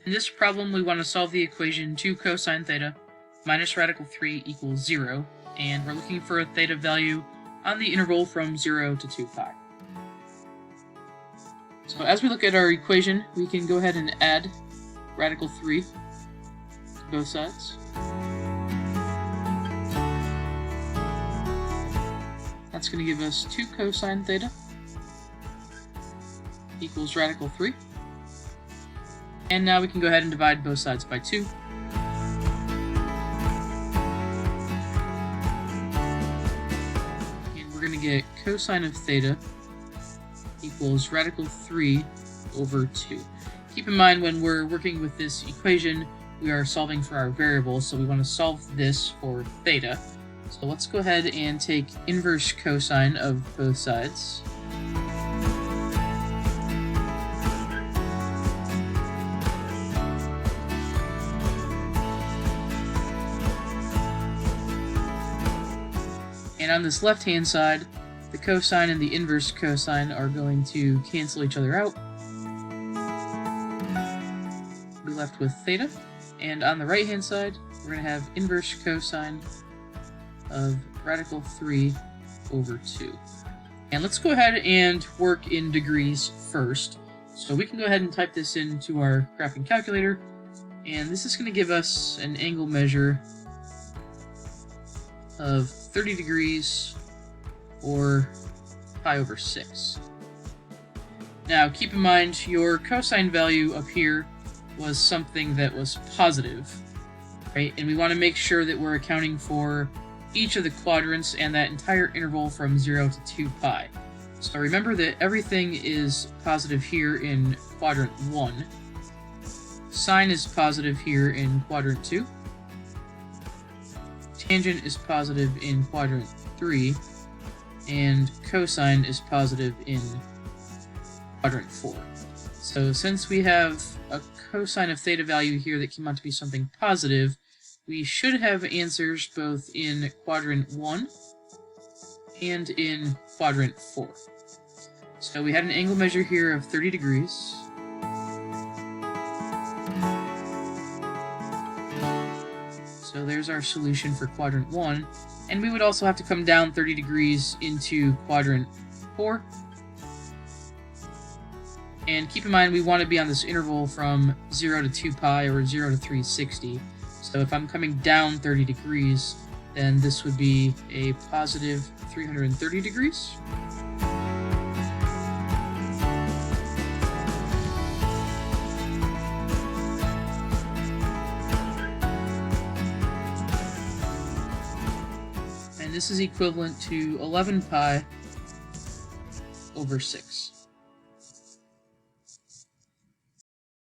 In this problem, we want to solve the equation 2 cosine theta minus radical 3 equals 0, and we're looking for a theta value on the interval from 0 to 2 pi. So as we look at our equation, we can go ahead and add radical 3 to both sides. That's going to give us 2 cosine theta equals radical 3. And now we can go ahead and divide both sides by 2. And we're going to get cosine of theta equals radical 3 over 2. Keep in mind, when we're working with this equation, we are solving for our variable, so we want to solve this for theta. So let's go ahead and take inverse cosine of both sides. And on this left-hand side, the cosine and the inverse cosine are going to cancel each other out. We'll be left with theta. And on the right-hand side, we're going to have inverse cosine of radical 3 over 2. And let's go ahead and work in degrees first. So we can go ahead and type this into our graphing calculator. And this is going to give us an angle measure of 30 degrees, or pi over 6. Now keep in mind, your cosine value up here was something that was positive, right? And we want to make sure that we're accounting for each of the quadrants and that entire interval from 0 to 2 pi. So remember that everything is positive here in quadrant 1. Sine is positive here in quadrant 2. Tangent is positive in quadrant 3, and cosine is positive in quadrant 4. So since we have a cosine of theta value here that came out to be something positive, we should have answers both in quadrant 1 and in quadrant 4. So we had an angle measure here of 30 degrees. So there's our solution for quadrant 1, and we would also have to come down 30 degrees into quadrant 4. And keep in mind, we want to be on this interval from 0 to 2 pi, or 0 to 360. So if I'm coming down 30 degrees, then this would be a positive 330 degrees. This is equivalent to 11 pi over 6.